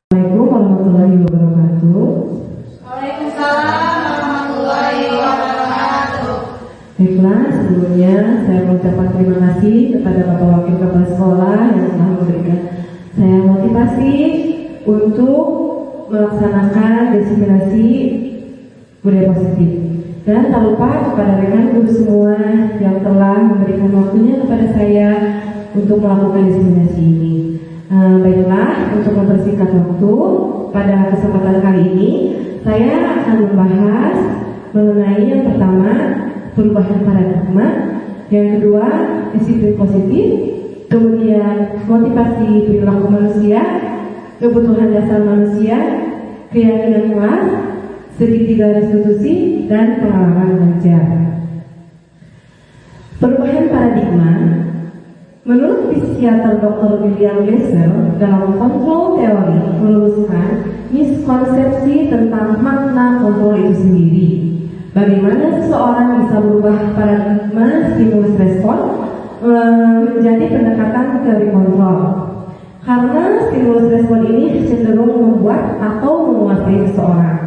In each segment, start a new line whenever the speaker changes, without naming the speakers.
Assalamualaikum warahmatullahi wabarakatuh.
Waalaikumsalam warahmatullahi wabarakatuh.
Baiklah, sebelumnya saya mengucapkan terima kasih kepada Bapak Wakil Kepala Sekolah yang telah memberikan saya motivasi untuk melaksanakan desiminasi budaya positif. Dan tak lupa kepada rekan guru semua yang telah memberikan waktunya kepada saya untuk melakukan desiminasi ini. Baiklah, untuk mempersingkat waktu, pada kesempatan kali ini saya akan membahas mengenai yang pertama, perubahan paradigma, yang kedua, disiplin positif, kemudian motivasi perilaku manusia, kebutuhan dasar manusia, keyakinan kelas, segitiga restitusi, dan pengalaman belajar. Perubahan paradigma. Menurut psikiater Dr. William Glasser, dalam kontrol teori meluruskan miskonsepsi tentang makna kontrol itu sendiri. Bagaimana seseorang bisa berubah paradigma stimulus respon menjadi pendekatan teori kontrol. Karena stimulus respon ini cenderung membuat atau menguasai seseorang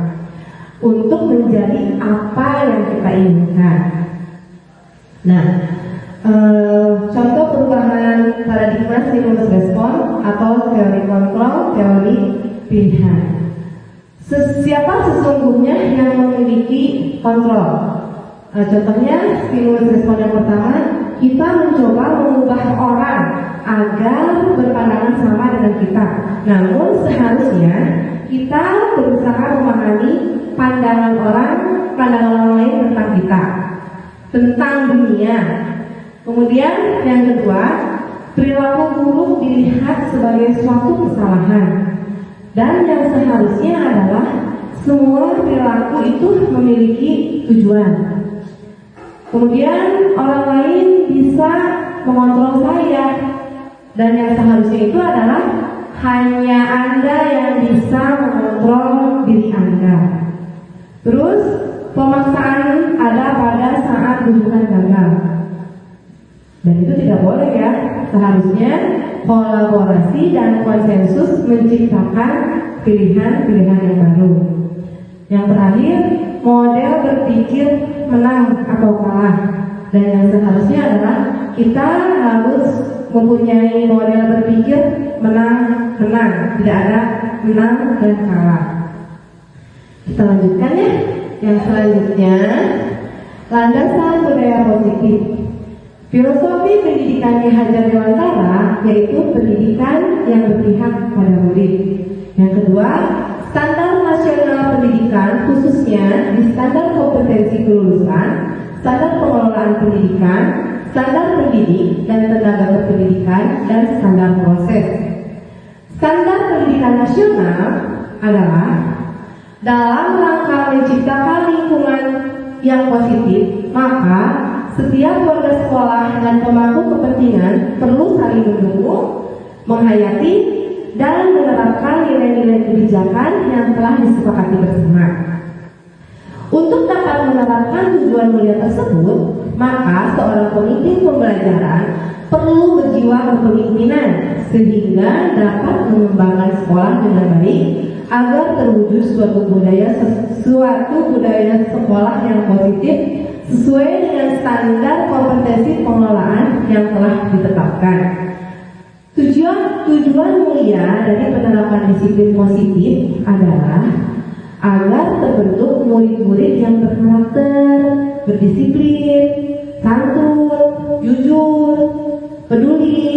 untuk menjadi apa yang kita inginkan. Nah, contoh perubahan paradigma stimulus respon atau teori kontrol, teori pilihan. Siapa sesungguhnya yang memiliki kontrol? Contohnya stimulus respon yang pertama, kita mencoba mengubah orang agar berpandangan sama dengan kita. Namun seharusnya kita berusaha memahami pandangan orang lain tentang kita, tentang dunia. Kemudian yang kedua, perilaku buruk dilihat sebagai suatu kesalahan. Dan yang seharusnya adalah semua perilaku itu memiliki tujuan. Kemudian orang lain bisa mengontrol saya. Dan yang seharusnya itu adalah hanya Anda yang bisa mengontrol diri Anda. Terus pemaksaan ada pada saat hubungan gagal. Dan itu tidak boleh ya. Seharusnya kolaborasi dan konsensus menciptakan pilihan-pilihan yang baru. Yang terakhir, model berpikir menang atau kalah. Dan yang seharusnya adalah kita harus mempunyai model berpikir menang, tidak ada menang dan kalah. Kita lanjutkan ya. Yang selanjutnya, landasan budaya positif. Filosofi pendidikan Ki Hajar Dewantara yaitu pendidikan yang berpihak pada murid. Yang kedua, standar nasional pendidikan khususnya di standar kompetensi kelulusan, standar pengelolaan pendidikan, standar pendidik dan tenaga kependidikan, dan standar proses. Standar pendidikan nasional adalah dalam rangka menciptakan lingkungan yang positif, maka setiap warga sekolah dan pemangku kepentingan perlu saling mendukung, menghayati, dan menerapkan nilai-nilai kebijakan yang telah disepakati bersama. Untuk dapat menerapkan tujuan mulia tersebut, maka seorang pemimpin pembelajaran perlu berjiwa kepemimpinan sehingga dapat mengembangkan sekolah dengan baik agar terwujud suatu budaya sekolah yang positif sesuai dengan standar kompetensi pengelolaan yang telah ditetapkan. Tujuan mulia dari penerapan disiplin positif adalah agar terbentuk murid-murid yang berkarakter, berdisiplin, santun, jujur, peduli,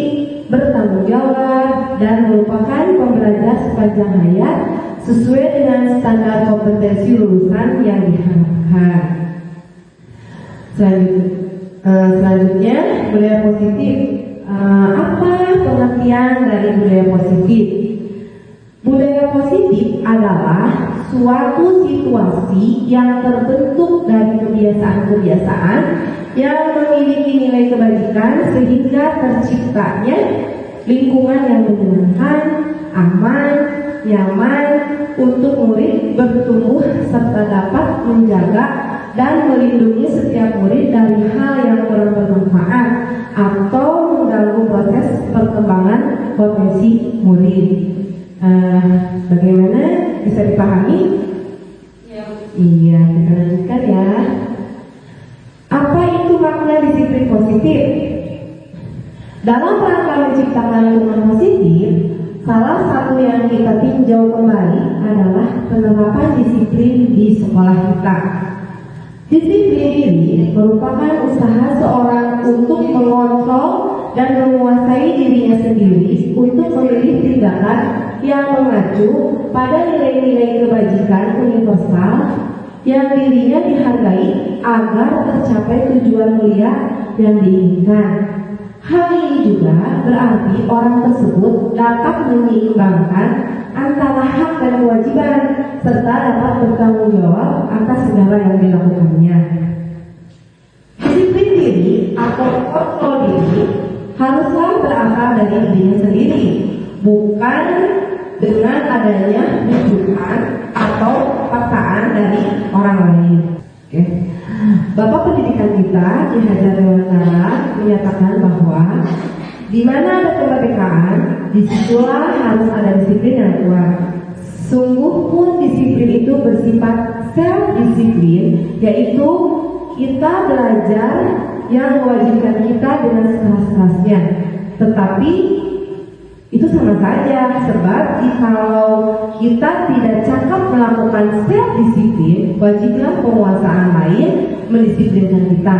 bertanggung jawab, dan merupakan pembelajar sepanjang hayat sesuai dengan standar kompetensi lulusan yang diharapkan. Selanjutnya, budaya positif. Apa pengertian dari budaya positif? Budaya positif adalah suatu situasi yang terbentuk dari kebiasaan-kebiasaan yang memiliki nilai kebajikan sehingga terciptanya lingkungan yang menyenangkan, aman, nyaman untuk murid bertumbuh serta dapat menjaga dan melindungi setiap murid dari hal yang kurang bermanfaat atau mengganggu proses perkembangan potensi murid. Bagaimana? Bisa dipahami?
Ya.
Iya, kita lanjutkan ya. Apa itu makna disiplin positif? Dalam rangka menciptakan lingkungan positif, salah satu yang kita tinjau kembali adalah penerapan disiplin di sekolah kita. Disiplin ini merupakan usaha seorang untuk mengontrol dan menguasai dirinya sendiri untuk memilih tindakan yang mengacu pada nilai-nilai kebajikan universal yang dirinya dihargai agar tercapai tujuan mulia yang diinginkan. Hal ini juga berarti orang tersebut dapat menyeimbangkan antara hak dan kewajiban serta dapat bertanggung jawab atas segala yang dilakukannya. Disiplin diri atau kontrol diri haruslah berasal dari dirinya sendiri, bukan dengan adanya rujukan atau paksaan dari orang lain. Oke. Bapak pendidikan kita Ki Hajar Dewantara menyatakan bahwa di mana ada kemerdekaan, disitulah harus ada disiplin yang kuat. Sungguh pun disiplin itu bersifat self-disiplin, yaitu kita belajar yang mewajibkan kita dengan sekeras-kerasnya. Tetapi itu sama saja, sebab kalau kita tidak cakap melakukan self-disiplin, wajiblah penguasaan lain mendisiplinkan kita.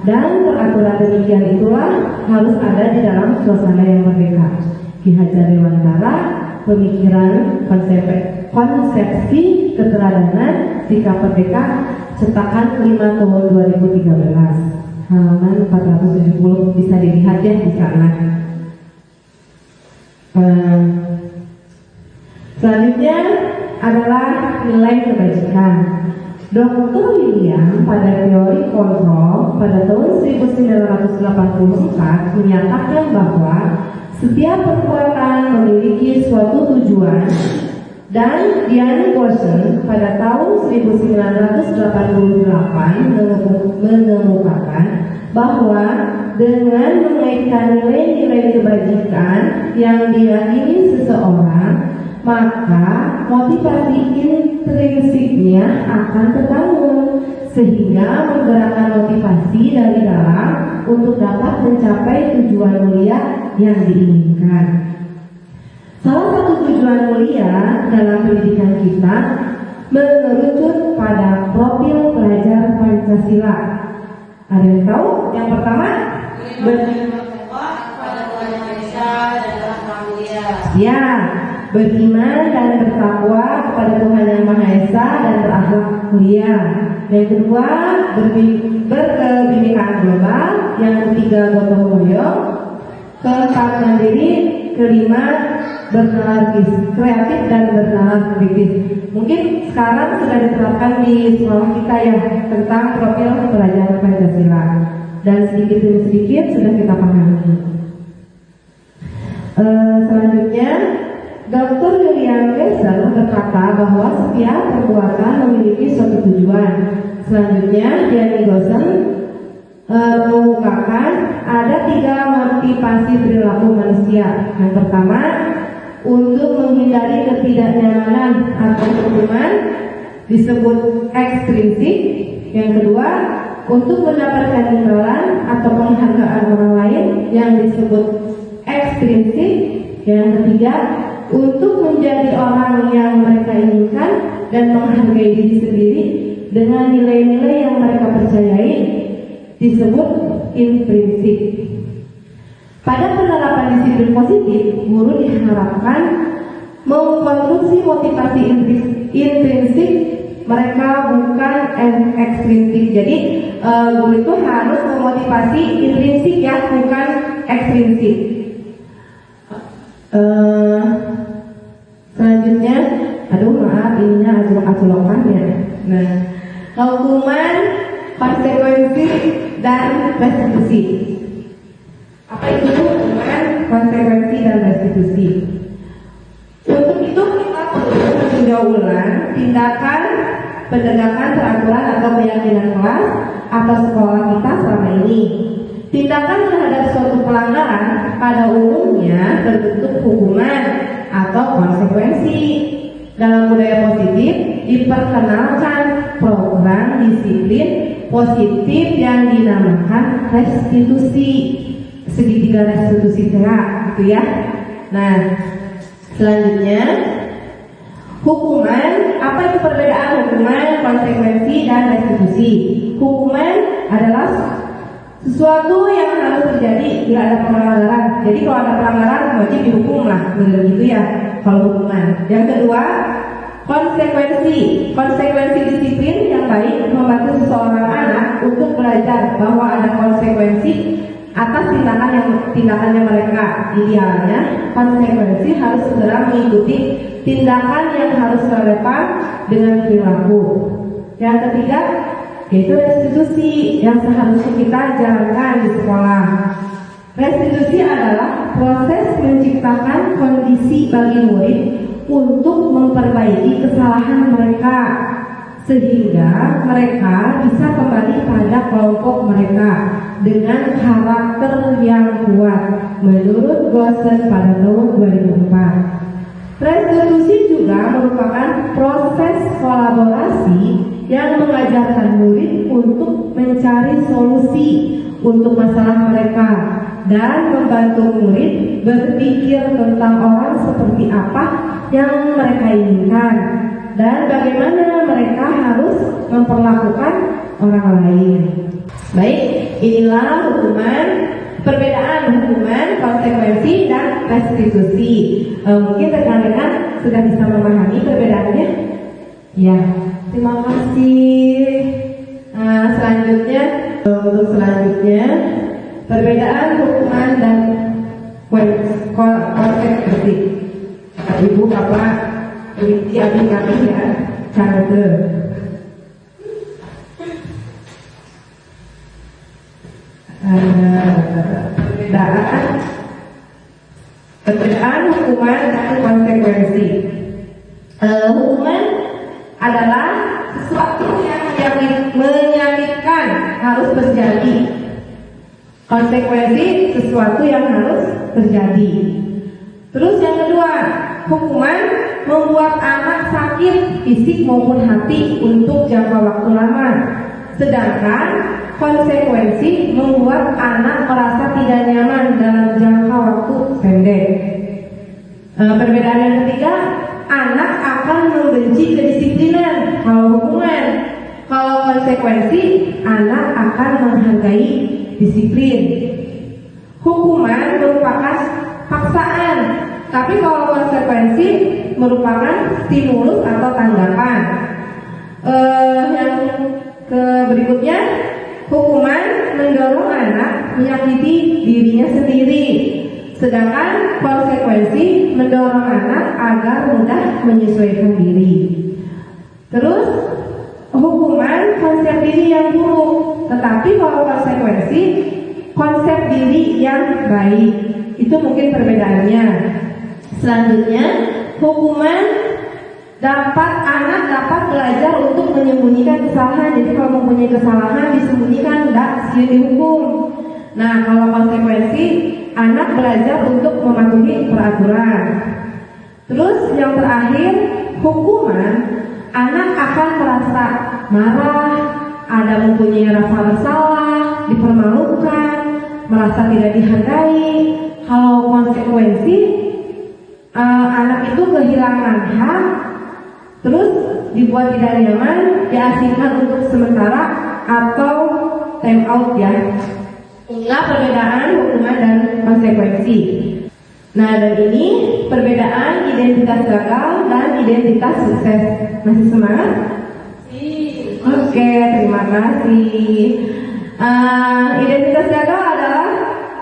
Dan peraturan demikian itulah harus ada di dalam suasana yang merdeka. Ki Hajar Dewantara, Pemikiran Konsepsi Keteladanan Sikap Merdeka, cetakan 5 tahun 2013, halaman 470, bisa dilihat ya di sana. Selanjutnya adalah nilai kebajikan. Dr. William pada teori kontrol pada tahun 1984 menyatakan bahwa setiap perbuatan memiliki suatu tujuan, dan Diane Goshen pada tahun 1988 menemukan bahwa dengan mengaitkan nilai-nilai kebajikan yang diyakini seseorang, maka motivasi intrinsiknya akan terbangun sehingga menggerakkan motivasi dari dalam untuk dapat mencapai tujuan mulia yang diinginkan. Salah satu tujuan mulia dalam pendidikan kita mengerucut pada profil pelajar Pancasila. Ada yang tahu? Yang pertama, ya, beriman dan bertakwa kepada Tuhan Yang Maha Esa dan berakhlak mulia. Yang kedua, berkebinekaan global. Yang ketiga, gotong royong. Keempat, mandiri. Kelima, bernalar kreatif dan bernalar kritis. Mungkin sekarang sudah diterapkan di sekolah kita ya tentang profil pelajar Pancasila, dan sedikit demi sedikit sudah kita pahami. Selanjutnya, Dr. William Glasser berkata bahwa setiap perbuatan memiliki suatu tujuan. Selanjutnya, Diane Goshen mengungkapkan ada 3 motivasi perilaku manusia. Yang pertama, untuk menghindari ketidaknyamanan atau hukuman disebut ekstrinsik. Yang kedua, untuk mendapatkan imbalan atau penghargaan orang lain yang disebut ekstrinsik. Yang ketiga, untuk menjadi orang yang mereka inginkan dan menghargai diri sendiri dengan nilai-nilai yang mereka percayai disebut intrinsik. Pada penerapan disiplin positif, guru diharapkan mengkonstruksi motivasi intrinsik mereka, bukan ekstrinsik. Jadi guru itu harus memotivasi intrinsik ya, bukan ekstrinsik. Selanjutnya, maaf ininya aculok-aculokan ya. Nah, hukuman, konsekuensi, dan restitusi. Apa itu hukuman, konsekuensi, dan restitusi? Untuk itu kita perlu meninjau ulang tindakan penegakan peraturan atau keyakinan kelas atau sekolah kita selama ini. Tindakan terhadap suatu pelanggaran pada umumnya berbentuk hukuman atau konsekuensi. dalam budaya positif diperkenalkan program disiplin positif yang dinamakan restitusi, segitiga restitusi sehat, gitu ya. Nah, selanjutnya hukuman. Apa itu perbedaan hukuman, konsekuensi, dan restitusi? Hukuman adalah sesuatu yang harus terjadi bila ada pelanggaran. Jadi kalau ada pelanggaran wajib dihukum lah, begitu ya. Kalau hukuman. Yang kedua, konsekuensi. Konsekuensi disiplin yang baik membantu seseorang anak untuk belajar bahwa ada konsekuensi atas tindakannya mereka. Idealnya konsekuensi harus segera mengikuti tindakan yang harus relevan dengan perilaku. Yang ketiga, yaitu restitusi yang seharusnya kita jalankan di sekolah. Restitusi adalah proses menciptakan kondisi bagi murid untuk memperbaiki kesalahan mereka sehingga mereka bisa kembali pada kelompok mereka dengan karakter yang kuat menurut Gosen pada tahun 2004. Restitusi juga merupakan proses kolaborasi yang mengajarkan murid untuk mencari solusi untuk masalah mereka dan membantu murid berpikir tentang orang seperti apa yang mereka inginkan dan bagaimana mereka harus memperlakukan orang lain. Baik, inilah perbedaan hukuman, konsekuensi, dan restitusi. Mungkin rekan-rekan sudah bisa memahami perbedaannya? Ya, terima kasih. Untuk selanjutnya perbedaan hukuman dan konsekuensi. Ibu, Bapak, Witi, Abi, ya, Cangde. Perbedaan hukuman dan konsekuensi. Hukuman adalah sesuatu yang menyakitkan harus terjadi. Konsekuensi sesuatu yang harus terjadi. Terus yang kedua, hukuman membuat anak sakit fisik maupun hati untuk jangka waktu lama. Sedangkan konsekuensi membuat anak merasa tidak nyaman dalam jangka waktu pendek. Perbedaan yang ketiga, anak akan membenci kedisiplinan kalau hukuman. Kalau konsekuensi, anak akan menghargai disiplin. Hukuman merupakan paksaan, tapi kalau konsekuensi merupakan stimulus atau tanggapan. Yang berikutnya, hukuman mendorong anak menyakiti dirinya sendiri, sedangkan konsekuensi mendorong anak agar mudah menyesuaikan diri. Terus, hukuman konsep diri yang buruk, tetapi kalau konsekuensi konsep diri yang baik. Itu mungkin perbedaannya. Selanjutnya, hukuman anak dapat belajar untuk menyembunyikan kesalahan. Jadi kalau mempunyai kesalahan disembunyikan, tidak dihukum. Nah, kalau konsekuensi, anak belajar untuk mematuhi peraturan. Terus yang terakhir, hukuman, anak akan merasa marah, ada mempunyai rasa bersalah, dipermalukan, merasa tidak dihargai. Kalau konsekuensi, anak itu kehilangan hak, terus dibuat tidak nyaman, diasingkan untuk sementara atau time out ya. Inilah perbedaan hukuman dan konsekuensi. Nah, dan ini perbedaan identitas gagal dan identitas sukses. Masih semangat? Oke, terima kasih. Identitas gagal adalah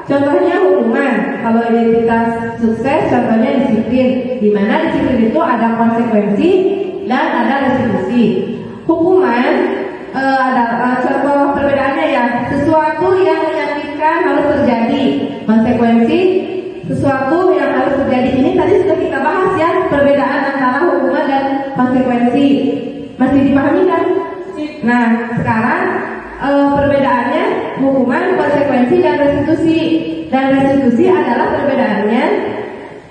contohnya hukuman. Kalau identitas sukses contohnya disiplin, di mana disiplin itu ada konsekuensi dan ada restitusi. Hukuman ada contoh perbedaannya ya, sesuatu yang menyakitkan harus terjadi. Konsekuensi sesuatu yang harus terjadi. Ini tadi sudah kita bahas ya, perbedaan antara hukuman dan konsekuensi. Masih dipahami kan? Nah, sekarang perbedaannya hukuman, konsekuensi, dan restitusi. Dan restitusi adalah perbedaannya.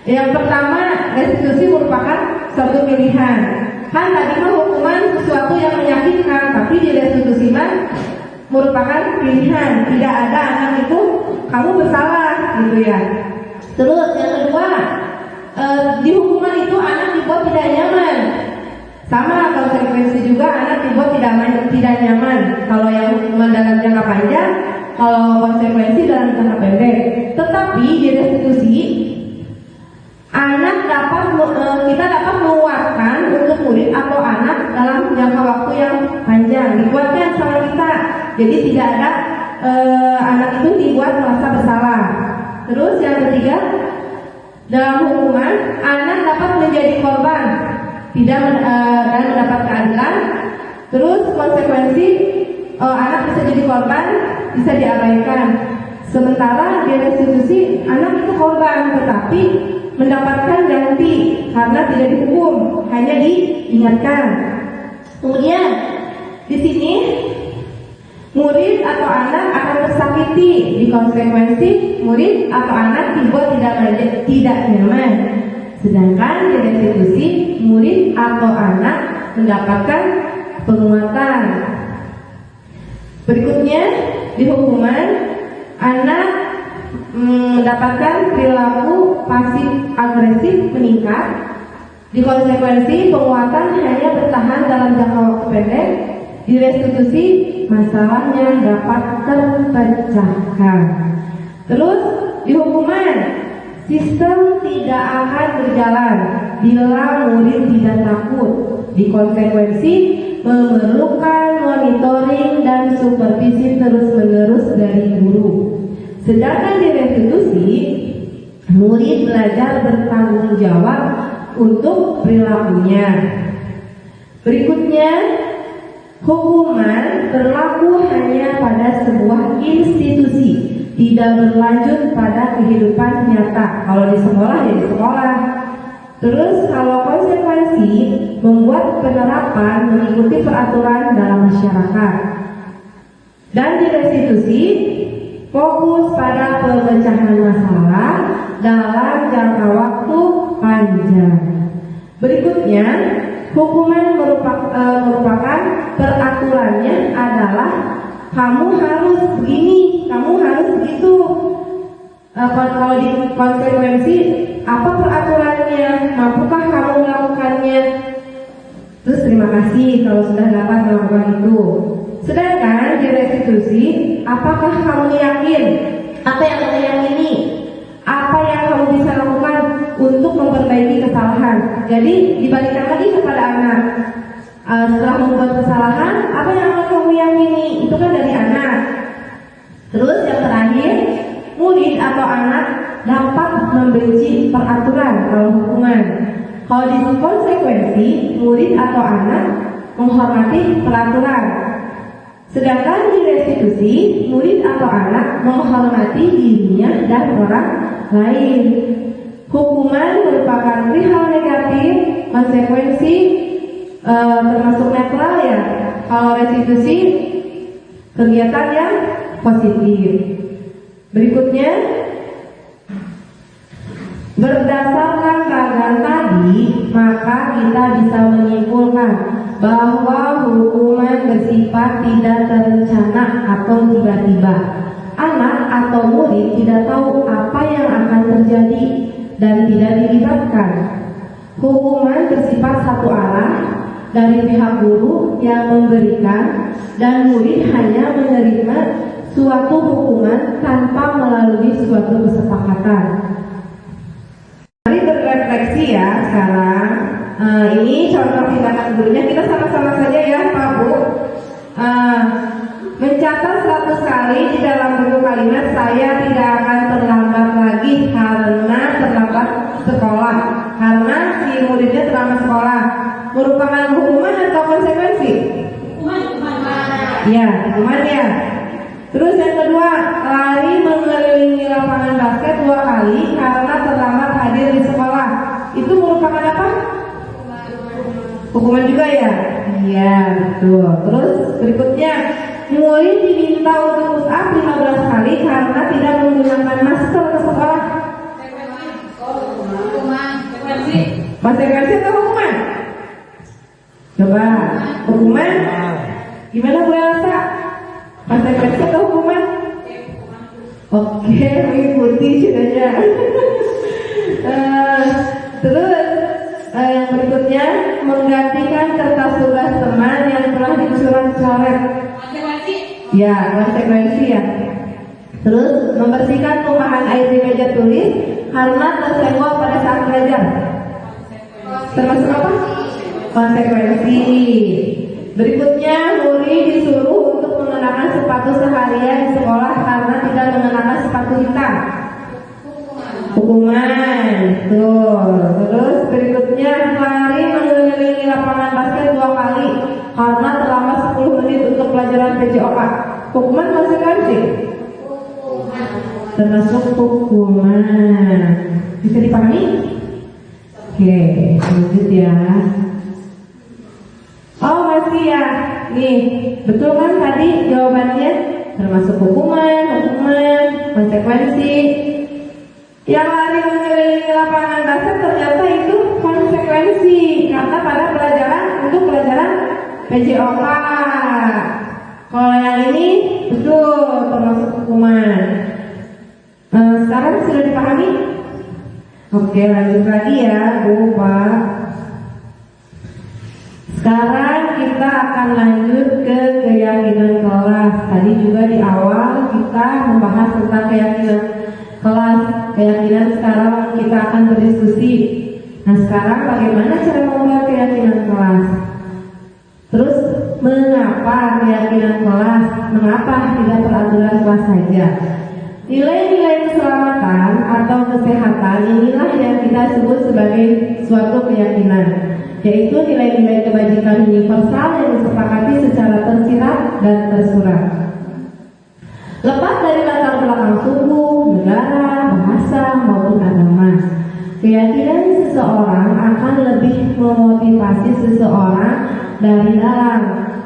Yang pertama, restitusi merupakan suatu pilihan. Kan tadi mah hukuman sesuatu yang menyakitkan, tapi di restitusi mah merupakan pilihan. Tidak ada anak itu kamu bersalah gitu ya. Terus yang kedua, di hukuman itu anak dibuat tidak nyaman. Sama konsekuensi juga anak dibuat tidak nyaman. Kalau yang hukuman dalam jangka panjang, kalau konsekuensi dalam jangka pendek. Tetapi di restitusi kita dapat menguatkan untuk murid atau anak dalam jangka waktu yang panjang, dikuatkan sama kita. Jadi tidak ada anak itu dibuat merasa bersalah. Terus yang ketiga, dalam hukuman anak dapat menjadi korban, tidak dan mendapat keadilan. Terus konsekuensi anak bisa jadi korban, bisa diabaikan. Sementara di restitusi anak itu korban, tetapi mendapatkan ganti karena tidak dihukum, hanya diingatkan. Kemudian di sini murid atau anak akan tersakiti, di konsekuensi murid atau anak dibuat tidak nyaman. Sedangkan di restitusi murid atau anak mendapatkan penguatan. Berikutnya di hukuman anak mendapatkan perilaku pasif agresif meningkat. Di konsekuensi penguatan hanya bertahan dalam jangka waktu pendek. Di restitusi masalahnya dapat terpecahkan. Terus di hukuman sistem tidak akan berjalan bila murid tidak takut. Di konsekuensi memerlukan monitoring dan supervisi terus-menerus dari guru. Sedangkan di restitusi, murid belajar bertanggung jawab untuk perilakunya. Berikutnya, hukuman berlaku hanya pada sebuah institusi, tidak berlanjut pada kehidupan nyata. Kalau di sekolah ya di sekolah. Terus kalau konsekuensi membuat penerapan mengikuti peraturan dalam masyarakat. Dan di restitusi fokus pada pemecahan masalah dalam jangka waktu panjang. Berikutnya, hukuman merupakan peraturannya adalah kamu harus begini, kamu harus begitu. Kalau di konsekuensi, apa peraturannya? Mampukah kamu melakukannya? Terus terima kasih kalau sudah dapat melakukan itu. Sedangkan di restitusi, apakah kamu yakin? Apa yang kamu yakini? Apa yang kamu bisa lakukan untuk memperbaiki kesalahan? Jadi dibalikkan lagi kepada anak. Setelah membuat kesalahan, apa yang akan kamu yakini? Itu kan dari anak. Terus yang terakhir, murid atau anak dapat membenci peraturan atau hukuman. Kalau di konsekuensi, murid atau anak menghormati peraturan. Sedangkan di restitusi, murid atau anak menghormati dirinya dan orang lain. Hukuman merupakan perihal negatif, konsekuensi termasuk netral ya. Kalau restitusi, kegiatan yang positif. Berikutnya, berdasarkan ragam tadi, maka kita bisa menyimpulkan bahwa hukuman bersifat tidak terencana atau tiba-tiba. Anak atau murid tidak tahu apa yang akan terjadi dan tidak dilibatkan. Hukuman bersifat satu arah dari pihak guru yang memberikan, dan murid hanya menerima suatu hukuman tanpa melalui suatu kesepakatan. Mari berrefleksi ya sekarang. Ini contoh tindakan gurunya, kita sama-sama saja ya Pak Bu. Mencatat 100 kali di dalam buku kalimat saya tidak akan terlambat lagi karena terlambat sekolah, karena si muridnya terlambat sekolah. Merupakan hukuman atau konsekuensi? Ya, hukuman ya. Terus yang kedua, lari mengelilingi lapangan basket 2 kali karena terlambat hadir di sekolah. Itu merupakan apa? Hukuman juga ya? Iya, betul. Terus berikutnya, murid diminta untuk push up 15 kali karena tidak menggunakan masker ke sekolah. Konsekuensi atau hukuman? Coba, hukuman? Gimana Bu Elsa? Konsekuensi atau hukuman? Oke, mengikuti saja. Terus yang berikutnya, menggantikan kertas tugas teman yang telah dicoret-coret.
Konsekuensi?
Ya, konsekuensi ya. Terus membersihkan tumpahan air di meja tulis karena tersenggol pada saat belajar. Termasuk apa? Konsekuensi. Berikutnya, murid disuruh untuk mengenakan sepatu seharian di sekolah karena tidak mengenakan sepatu hitam. Hukuman. Tuh. Terus berikutnya, lari mengelilingi lapangan basket 2 kali karena terlambat 10 menit untuk pelajaran PJOK. Hukuman konsekuensi? Termasuk hukuman. Bisa dipahami? Oke, lanjut ya. Oh masih ya. Nih, betul kan tadi jawabannya? Termasuk hukuman, konsekuensi. Yang lari mengelilingi lapangan basket ternyata itu konsekuensi karena pada untuk pelajaran PJOK. Kalau yang ini betul termasuk hukuman. Sekarang sudah dipahami? Oke, lanjut lagi ya, Bu, Pak. Sekarang kita akan lanjut ke keyakinan kelas. Tadi juga di awal kita membahas tentang keyakinan kelas. Keyakinan sekarang kita akan berdiskusi. Nah, sekarang bagaimana cara membuat keyakinan kelas? Terus, mengapa keyakinan kelas? Mengapa tidak peraturan kelas saja? Nilai-nilai keselamatan atau kesehatan inilah yang kita sebut sebagai suatu keyakinan, yaitu nilai-nilai kebajikan universal yang disepakati secara tersirat dan tersurat. Lepas dari latar belakang suku, negara, bahasa, maupun agama, keyakinan seseorang akan lebih memotivasi seseorang dari dalam.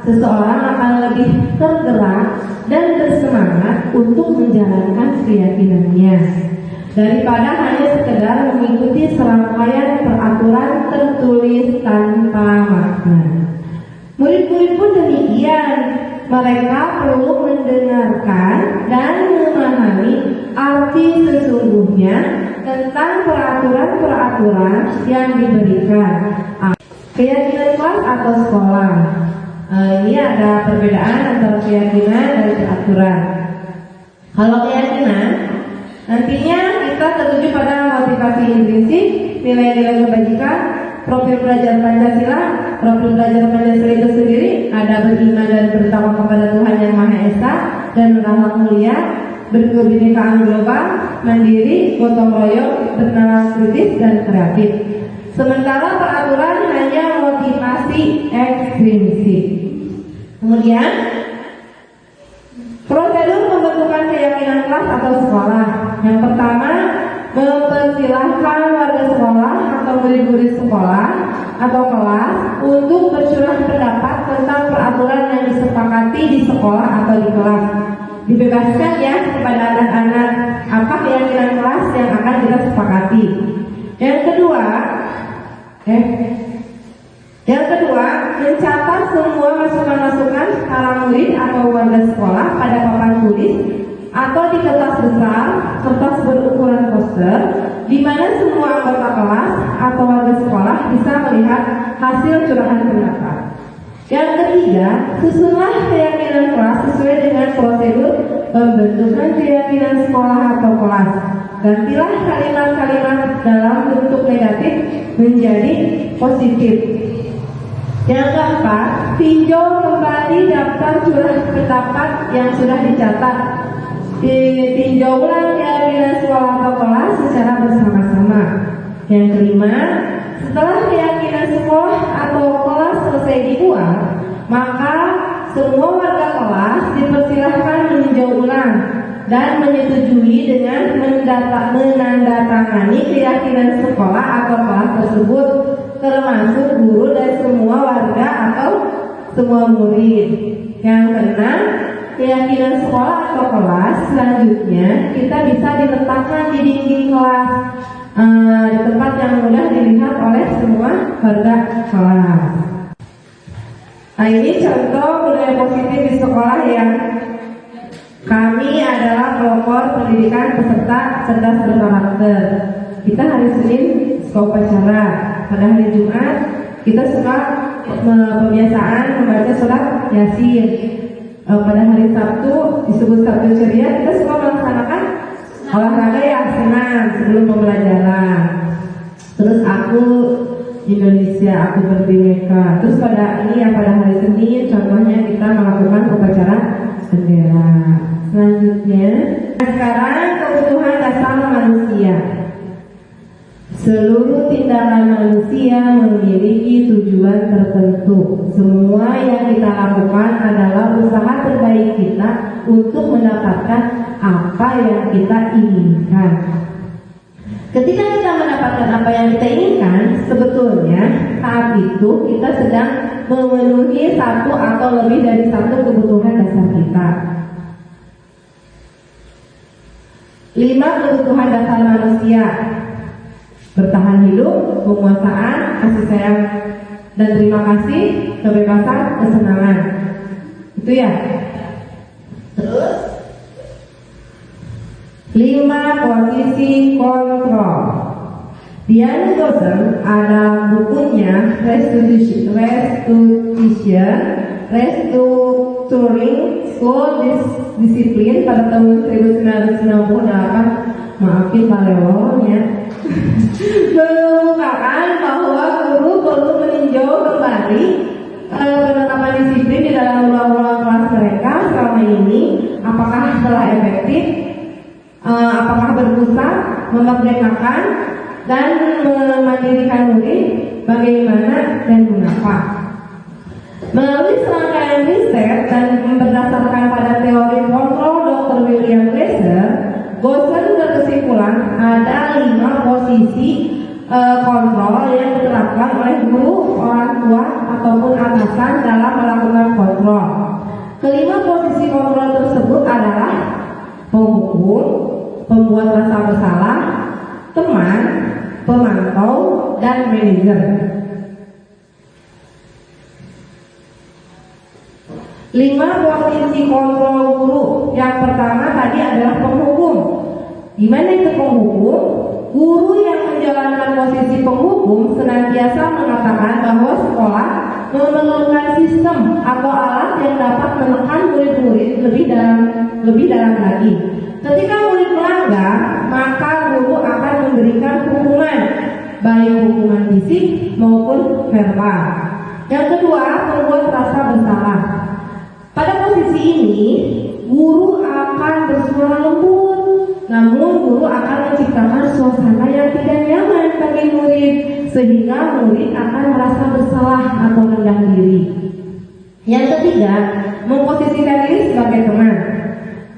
Seseorang akan lebih tergerak dan bersemangat untuk menjalankan keyakinannya daripada hanya sekedar mengikuti serangkaian peraturan tertulis tanpa makna. Murid-murid pun demikian. Mereka perlu mendengarkan dan memahami arti sesungguhnya tentang peraturan-peraturan yang diberikan. Keyakinan kelas atau sekolah. Ini ada perbedaan antara keyakinan dan peraturan. Kalau keyakinan, nantinya kita tertuju pada motivasi intrinsik, nilai-nilai kebajikan, profil pelajar Pancasila. Profil pelajar Pancasila itu sendiri ada beriman dan bertakwa kepada Tuhan Yang Maha Esa dan berakhlak mulia, berkebinekaan global, mandiri, gotong royong, bernalar kritis dan kreatif. Sementara peraturan hanya motivasi ekstrinsik. Kemudian, prosedur pembentukan keyakinan kelas atau sekolah. Yang pertama, mempersilahkan warga sekolah atau murid-murid sekolah atau kelas untuk bercurah pendapat tentang peraturan yang disepakati di sekolah atau di kelas. Dibebaskan ya kepada anak-anak apa keyakinan kelas yang akan kita sepakati. Yang kedua, mencatat semua masukan-masukan para murid atau warga sekolah pada papan tulis atau di kertas besar, kertas berukuran poster, di mana semua anggota kelas atau warga sekolah bisa melihat hasil curahan pendapat. Yang ketiga, susunlah keyakinan kelas sesuai dengan prosedur pembentukan keyakinan sekolah atau kelas. Gantilah kalimat-kalimat dalam bentuk negatif menjadi positif. Yang keempat, tinjau kembali daftar curah pendapat yang sudah dicatat. Tinjau ulang keyakinan sekolah atau kelas secara bersama-sama. Yang kelima, setelah keyakinan sekolah atau kelas selesai dibuat, maka semua warga kelas dipersilahkan meninjau ulang dan menyetujui dengan menandatangani keyakinan sekolah atau kelas tersebut, termasuk guru dan semua warga atau semua murid. Yang keenam, keyakinan sekolah atau kelas selanjutnya kita bisa diletakkan di dinding kelas di tempat yang mudah dilihat oleh semua warga kelas. Nah, ini contoh budaya positif di sekolah ya. Kami adalah pelopor pendidikan peserta cerdas berkarakter. Kita hari Senin suka upacara. Pada hari Jumat kita suka pembiasaan membaca surat Yasin. Pada hari Sabtu disebut Sabtu Ceria, kita suka melaksanakan olahraga yang senang sebelum pembelajaran. Terus aku Indonesia, aku berbineka. Terus pada ini yang pada hari Senin contohnya kita melakukan upacara bendera. Selanjutnya, sekarang kebutuhan dasar manusia. Seluruh tindakan manusia memiliki tujuan tertentu. Semua yang kita lakukan adalah usaha terbaik kita untuk mendapatkan apa yang kita inginkan. Ketika kita mendapatkan apa yang kita inginkan, sebetulnya saat itu kita sedang memenuhi satu atau lebih dari satu kebutuhan dasar kita. 5 kebutuhan dasar manusia: bertahan hidup, penguasaan, kasih sayang dan terima kasih, kebebasan, kesenangan. Itu ya. Terus 5 posisi kontrol. Diane Dawson ada bukunya Restructuring School Discipline pada tahun 1998. Maafin Pak Lewolnya. Mengemukakan bahwa guru perlu meninjau kembali penerapan disiplin di dalam ruang-ruang kelas mereka selama ini, apakah telah efektif, apakah berpusat, memerdekakan dan memandirikan murid, bagaimana dan mengapa. Melalui serangkaian riset dan berdasarkan pada teori kontrol Dr. William Glasser, Gosser berkesimpulan ada 5 posisi kontrol yang diterapkan oleh guru, orang tua, ataupun atasan dalam melakukan kontrol. Kelima posisi kontrol tersebut adalah penghukum, pembuat rasa bersalah, teman, pemantau, dan manajer. 5 posisi kontrol guru. Yang pertama tadi adalah penghukum. Gimana itu penghukum? Guru yang menjalankan posisi penghukum senantiasa mengatakan bahwa sekolah memerlukan sistem atau alat yang dapat menekan murid-murid lebih dalam lagi. Ketika murid melanggar, maka guru akan memberikan hukuman, baik hukuman fisik maupun verbal. Yang kedua, membuat rasa bersalah. Pada posisi ini, guru akan bersuara lembut, namun guru akan menciptakan suasana yang tidak nyaman bagi murid, sehingga murid akan merasa bersalah atau rendah diri. Yang ketiga, memposisikan diri sebagai teman.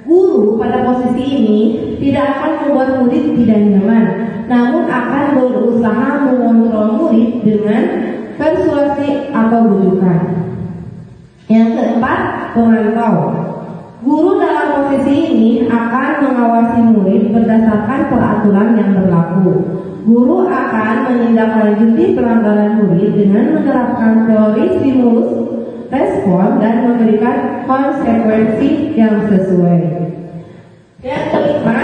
Guru pada posisi ini tidak akan membuat murid tidak nyaman, namun akan berusaha mengontrol murid dengan persuasi atau bujukan. Yang keempat, pemantau. Guru dalam posisi ini akan mengawasi murid berdasarkan peraturan yang berlaku. Guru akan menindaklanjuti pelanggaran murid dengan menerapkan teori stimulus, respon, dan memberikan konsekuensi yang sesuai. Yang kelima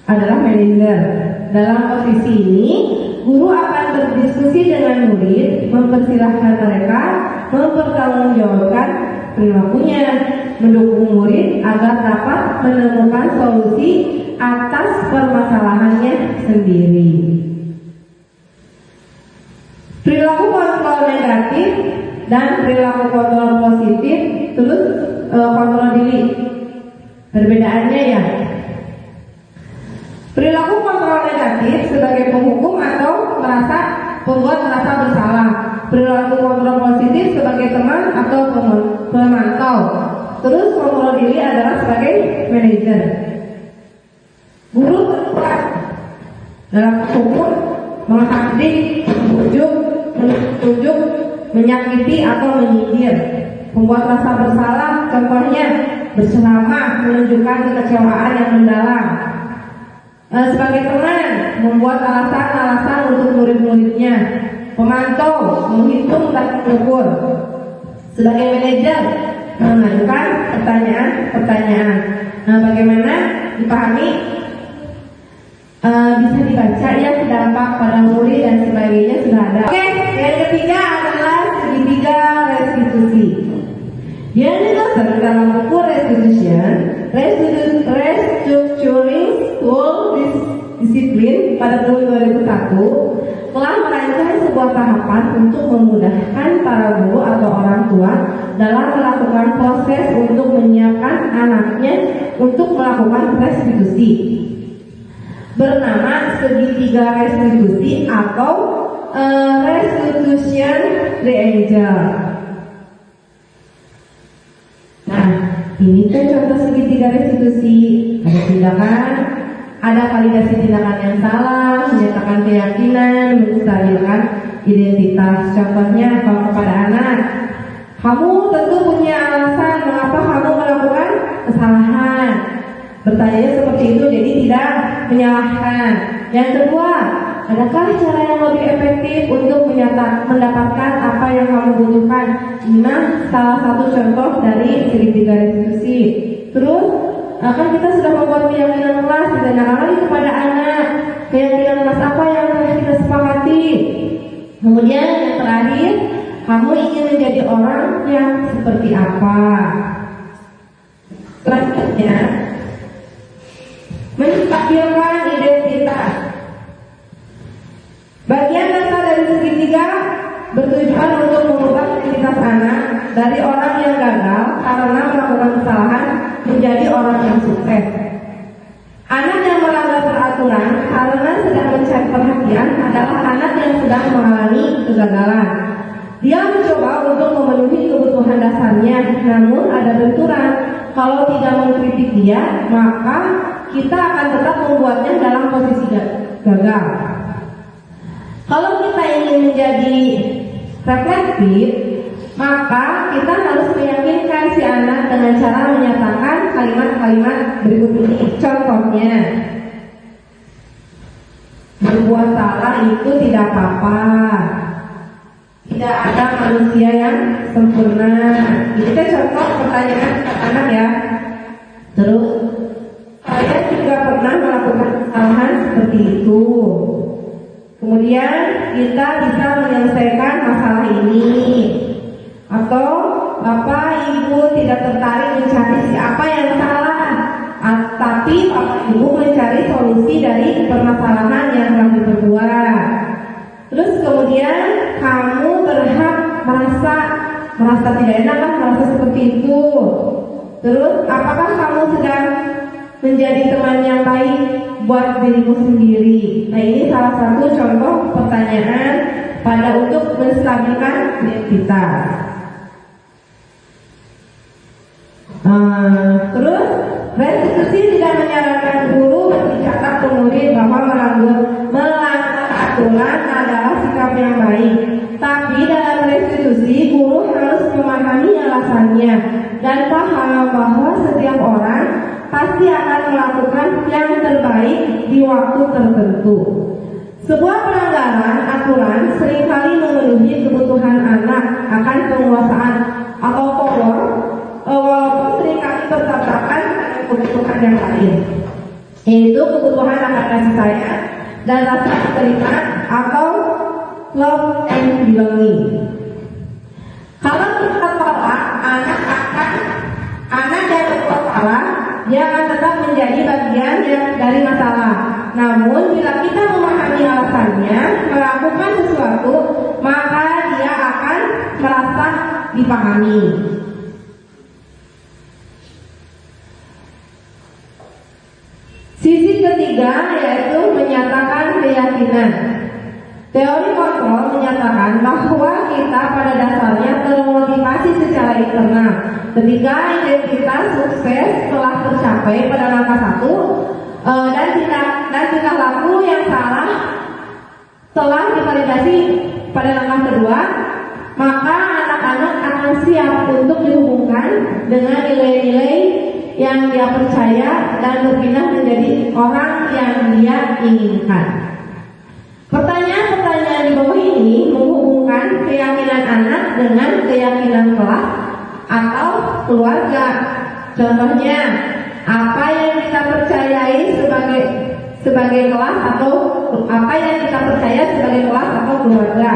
adalah manajer. Dalam posisi ini, guru akan berdiskusi dengan murid, mempersilahkan mereka mempertanggungjawabkan perilakunya, mendukung murid agar dapat menemukan solusi atas permasalahannya sendiri. Perilaku kontrol negatif dan perilaku kontrol positif, terus kontrol diri. Perbedaannya ya. Perilaku kontrol negatif sebagai penghukum atau membuat merasa bersalah. Perilaku kontrol positif sebagai teman atau pemantau. Terus kontrol diri adalah sebagai manajer. Guru berperan dalam hukum, menghadik, menunjuk, menyakiti atau menyindir, membuat rasa bersalah. Contohnya berceramah menunjukkan kekecewaan yang mendalam. Sebagai teman, membuat alasan-alasan untuk murid-muridnya. Pemantau, menghitung dan mengukur. Sebagai manajer, mengajukan pertanyaan-pertanyaan. Bagaimana dipahami? Bisa dibaca ya, dampak pada murid dan sebagainya sudah ada. Oke, yang ketiga adalah segitiga restitusi. Yang dilakukan dalam buku Restructuring School Discipline pada tahun 2001 telah merancang sebuah tahapan untuk memudahkan para guru atau orang tua dalam melakukan proses untuk menyiapkan anaknya untuk melakukan restitusi, bernama segitiga restitusi atau restitution triangle. Nah, ini kan contoh segitiga restitusi. Ada tindakan, ada validasi tindakan yang salah, menyatakan keyakinan, menstabilkan identitas. Contohnya kalau kepada anak, kamu tentu punya alasan mengapa kamu melakukan kesalahan. Bertanya seperti itu jadi tidak menyalahkan. Yang kedua, adakah cara yang lebih efektif untuk mendapatkan apa yang kamu butuhkan? Nah, salah satu contoh dari segitiga restitusi. Terus, kan kita sudah membuat keyakinan kelas, ditanyakan lagi kepada anak, keyakinan kelas apa yang telah kita sepakati. Kemudian yang terakhir, kamu ingin menjadi orang yang seperti apa? Selanjutnya, menstabilkan identitas. Bagian dasar dari segitiga bertujuan untuk mengubah identitas anak dari orang yang gagal karena melakukan kesalahan menjadi orang yang sukses. Anak yang melanggar peraturan karena sedang mencari perhatian adalah anak yang sedang mengalami kegagalan. Dia mencoba untuk memenuhi kebutuhan dasarnya, namun ada benturan. Kalau tidak mengkritik dia, maka kita akan tetap membuatnya dalam posisi gagal. Kalau kita ingin menjadi reflektif, maka kita harus meyakinkan si anak dengan cara menyatakan kalimat-kalimat berikut ini. Contohnya, berbuat salah itu tidak apa-apa. Tidak ada manusia yang sempurna. Ini kan contoh pertanyaan anak ya. Terus, saya juga pernah melakukan kesalahan seperti itu. Kemudian kita bisa menyelesaikan masalah ini. Atau Bapak Ibu tidak tertarik mencari siapa yang salah, tapi Bapak Ibu mencari solusi dari permasalahan yang telah diperbuat. Terus kemudian kamu berhak merasa tidak enak kan, merasa seperti itu. Terus apakah kamu sedang menjadi teman yang baik buat dirimu sendiri? Nah, ini salah satu contoh pertanyaan pada untuk menstabilkan identitas. Terus restitusi tidak menyarankan guru mencatat ke murid bahwa melanggar aturan adalah sikap yang baik. Tapi dalam restitusi guru harus memahami alasannya dan paham bahwa setiap orang pasti akan melakukan yang terbaik di waktu tertentu. Sebuah pelanggaran aturan seringkali memenuhi kebutuhan anak akan penguasaan atau power, walaupun seringkali bertabrakan dengan kebutuhan yang lain, yaitu kebutuhan akan kasih sayang dan rasa terima atau love and belonging. Kalau kita tolak anak yang berbuat salah, dia akan tetap menjadi bagian dari masalah. Namun bila kita memahami alasannya, melakukan sesuatu, maka dia akan merasa dipahami. Sisi ketiga yaitu menyatakan keyakinan. Teori kontrol menyatakan bahwa kita pada dasarnya termotivasi secara internal. Ketika identitas sukses telah tercapai pada langkah 1 dan tingkah laku yang salah telah divalidasi pada langkah 2, maka anak-anak akan siap untuk dihubungkan dengan nilai-nilai yang dia percaya dan berpindah menjadi orang yang dia inginkan. Pertanyaan-pertanyaan di bawah ini menghubungkan keyakinan anak dengan keyakinan kelas atau keluarga. Contohnya, apa yang kita percayai sebagai kelas atau apa yang kita percaya sebagai kelas atau keluarga.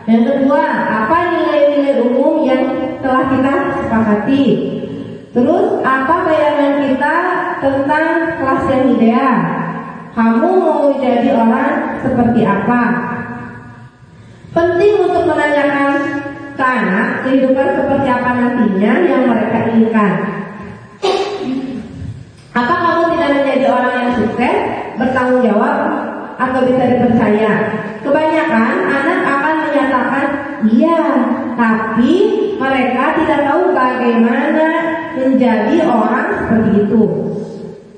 Yang kedua, apa nilai-nilai umum yang telah kita sepakati. Terus, apa bayangan kita tentang kelas yang ideal? Kamu mau jadi orang seperti apa? Penting untuk menanyakan ke anak kehidupan seperti apa nantinya yang mereka inginkan. Apa kamu tidak menjadi orang yang sukses, bertanggung jawab, atau bisa dipercaya? Kebanyakan anak akan menyatakan iya, tapi mereka tidak tahu bagaimana menjadi orang seperti itu.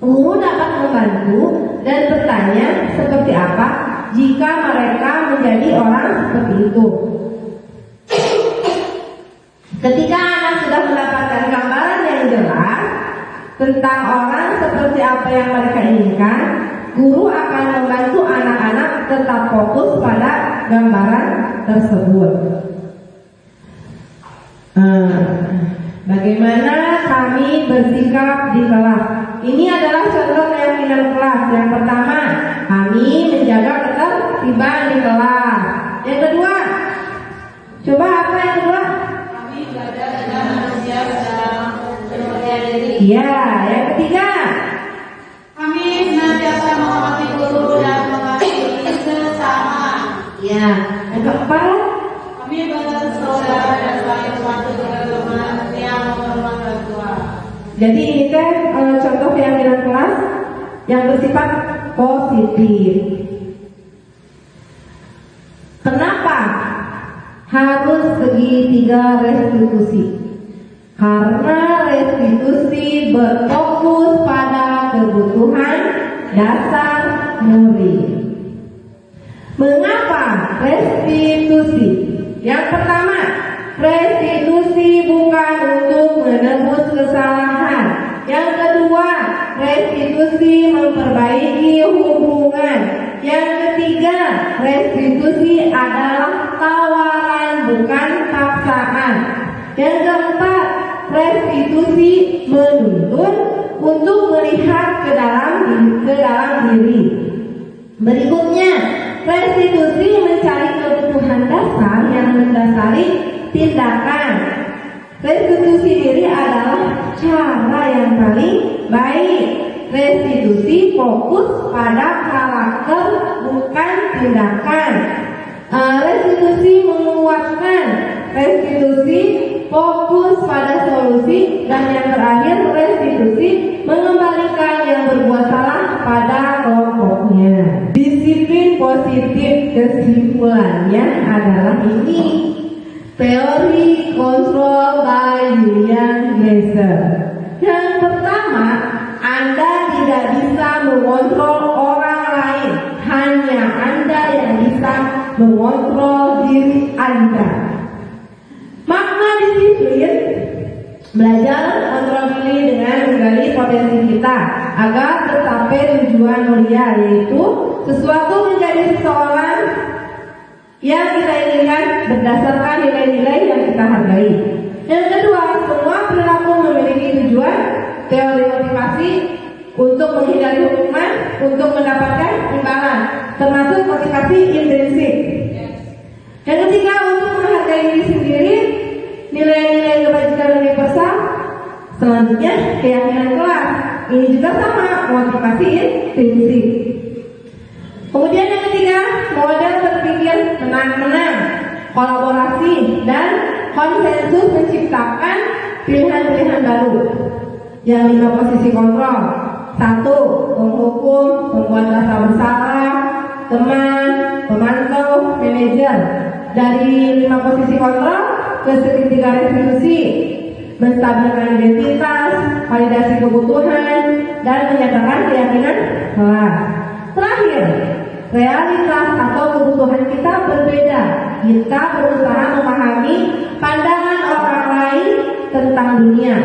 Guru dapat membantu dan bertanya seperti apa jika mereka menjadi orang seperti itu. Ketika anak sudah mendapatkan gambaran yang jelas tentang orang seperti apa yang mereka inginkan, guru akan membantu anak-anak tetap fokus pada gambaran tersebut. Bagaimana kami bersikap di kelas? Ini adalah contoh keyakinan kelas. Yang pertama, kami menjaga ketertiban di kelas. Yang kedua, coba apa yang kedua?
Kami belajar dengan manusia dalam percaya diri.
Iya, yang ketiga.
Kami senantiasa menghormati guru dan mengasihi sesama.
Ya, yang keempat.
Kami bersaudara dan saling membantu dengan teman yang menghormati orang tua.
Jadi ini kan contoh keyakinan kelas yang bersifat positif. Kenapa harus segitiga restitusi? Karena restitusi berfokus pada kebutuhan dasar murid. Mengapa restitusi? Yang pertama, restitusi bukan untuk menebus kesalahan. Yang kedua, restitusi memperbaiki hubungan. Yang ketiga, restitusi adalah tawaran bukan paksaan. Yang keempat, restitusi menuntun untuk melihat ke dalam diri. Berikutnya, restitusi mencari kebutuhan dasar yang mendasari tindakan. Restitusi diri adalah cara yang paling baik. Restitusi fokus pada karakter bukan tindakan. Restitusi menguatkan. Restitusi fokus pada solusi. Dan yang terakhir, restitusi mengembalikan yang berbuat salah pada kelompoknya. Disiplin positif kesimpulannya adalah ini. Teori kontrol by Julian Glaser. Yang pertama, Anda tidak bisa mengontrol orang lain, hanya Anda yang bisa mengontrol diri Anda. Makna disiplin: belajar kontrol diri dengan menggali potensi kita agar tercapai tujuan mulia, yaitu sesuatu menjadi seseorang yang kita inginkan berdasarkan nilai-nilai yang kita hargai. Yang kedua, semua perilaku memiliki tujuan. Teori motivasi untuk menghindari hukuman, untuk mendapatkan imbalan, termasuk motivasi intrinsik. Yang ketiga, untuk menghargai diri sendiri, nilai-nilai kebajikan universal. Selanjutnya, keyakinan kelas. Ini juga sama, motivasi intrinsik. Kemudian yang ketiga, model berpikir menang-menang, kolaborasi, dan konsensus menciptakan pilihan-pilihan baru. Yang 5 posisi kontrol. 1. Menghukum, membuat rasa bersalah, teman, pemantau, manajer. Dari 5 posisi kontrol ke segitiga restitusi, menstabilkan identitas, validasi kebutuhan, dan menyatakan keyakinan kelas. Terakhir, realitas atau kebutuhan kita berbeda. Kita berusaha memahami pandangan orang lain tentang dunia.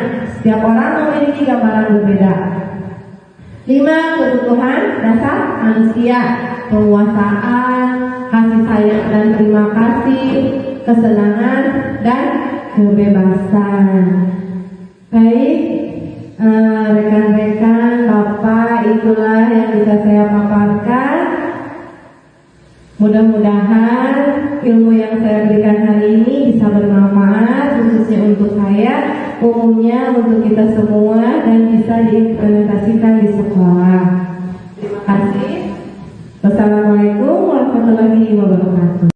Setiap orang memiliki gambaran berbeda. 5. Kebutuhan dasar manusia: penguasaan, kasih sayang dan terima kasih, kesenangan dan kebebasan. Baik, rekan-rekan, Bapak, itulah yang bisa saya paparkan. Mudah-mudahan ilmu yang saya berikan hari ini bisa bermanfaat, khususnya untuk saya, umumnya untuk kita semua, dan bisa diimplementasikan di sekolah. Terima kasih. Wassalamualaikum warahmatullahi wabarakatuh.